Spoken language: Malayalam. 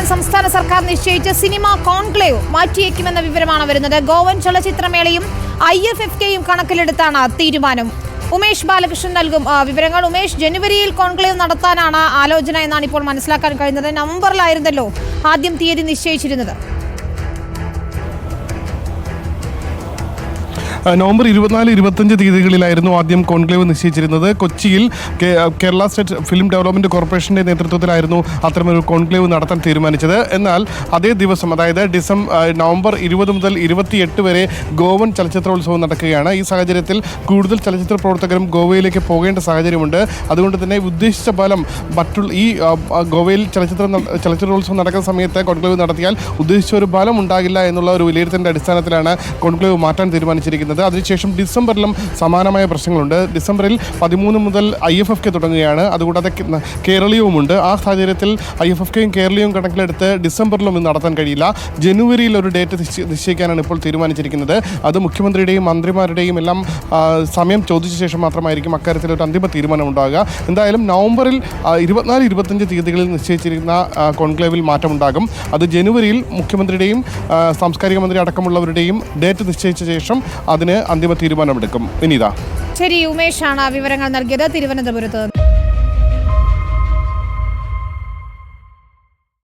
നടത്താൻ സംസ്ഥാന സർക്കാർ നിശ്ചയിച്ച സിനിമ കോൺക്ലേവ് മാറ്റിയേക്കുമെന്ന വിവരമാണ് വരുന്നത്. ഗോവൻ ചലച്ചിത്രമേളയും IFFKയും കണക്കിലെടുത്താണ് തീരുമാനം. ഉമേഷ് ബാലകൃഷ്ണൻ നൽകും വിവരങ്ങൾ. ഉമേഷ്, ജനുവരിയിൽ കോൺക്ലേവ് നടത്താനാണ് ആലോചന എന്നാണ് ഇപ്പോൾ മനസ്സിലാക്കാൻ കഴിയുന്നത്. നവംബറിലായിരുന്നല്ലോ ആദ്യം തീയതി നിശ്ചയിച്ചിരുന്നത്. നവംബർ 24-25 തീയതികളിലായിരുന്നു ആദ്യം കോൺക്ലേവ് നിശ്ചയിച്ചിരുന്നത്. കൊച്ചിയിൽ കേരള സ്റ്റേറ്റ് ഫിലിം ഡെവലപ്മെൻറ്റ് കോർപ്പറേഷൻ്റെ നേതൃത്വത്തിലായിരുന്നു അത്തരമൊരു കോൺക്ലേവ് നടത്താൻ തീരുമാനിച്ചത്. എന്നാൽ അതേ ദിവസം, അതായത് നവംബർ 20 മുതൽ 28 വരെ ഗോവൻ ചലച്ചിത്രോത്സവം നടക്കുകയാണ്. ഈ സാഹചര്യത്തിൽ കൂടുതൽ ചലച്ചിത്ര പ്രവർത്തകരും ഗോവയിലേക്ക് പോകേണ്ട സാഹചര്യമുണ്ട്. അതുകൊണ്ട് തന്നെ ഉദ്ദേശിച്ച ഫലം ഈ ഗോവയിൽ ചലച്ചിത്രോത്സവം നടക്കുന്ന സമയത്ത് കോൺക്ലേവ് നടത്തിയാൽ ഉദ്ദേശിച്ച ഒരു ഫലം ഉണ്ടാകില്ല എന്നുള്ള ഒരു വിലയിരുത്തലിൻ്റെ അടിസ്ഥാനത്തിലാണ് കോൺക്ലേവ് മാറ്റാൻ തീരുമാനിച്ചിരിക്കുന്നത്. അതിനുശേഷം ഡിസംബറിലും സമാനമായ പ്രശ്നങ്ങളുണ്ട്. ഡിസംബറിൽ 13 മുതൽ IFFK തുടങ്ങുകയാണ്. അതുകൂടാതെ കേരളീയവുമുണ്ട്. ആ സാഹചര്യത്തിൽ IFFKയും കേരളീയവും കണക്കിലെടുത്ത് ഡിസംബറിലും ഇത് നടത്താൻ കഴിയില്ല. ജനുവരിയിൽ ഒരു ഡേറ്റ് നിശ്ചയിക്കാനാണ് ഇപ്പോൾ തീരുമാനിച്ചിരിക്കുന്നത്. അത് മുഖ്യമന്ത്രിയുടെയും മന്ത്രിമാരുടെയും എല്ലാം സമയം ചോദിച്ച ശേഷം മാത്രമായിരിക്കും അക്കാര്യത്തിൽ ഒരു അന്തിമ തീരുമാനം ഉണ്ടാകുക. എന്തായാലും നവംബറിൽ 24-25 തീയതികളിൽ നിശ്ചയിച്ചിരിക്കുന്ന കോൺക്ലേവിൽ മാറ്റമുണ്ടാകും. അത് ജനുവരിയിൽ മുഖ്യമന്ത്രിയുടെയും സാംസ്കാരിക മന്ത്രി അടക്കമുള്ളവരുടെയും ഡേറ്റ് നിശ്ചയിച്ച ശേഷം അതിന് അന്തിമ തീരുമാനമെടുക്കും. വിനീത. ശരി, ഉമേഷാണ് വിവരങ്ങൾ നൽകിയത് തിരുവനന്തപുരത്ത് നിന്ന്.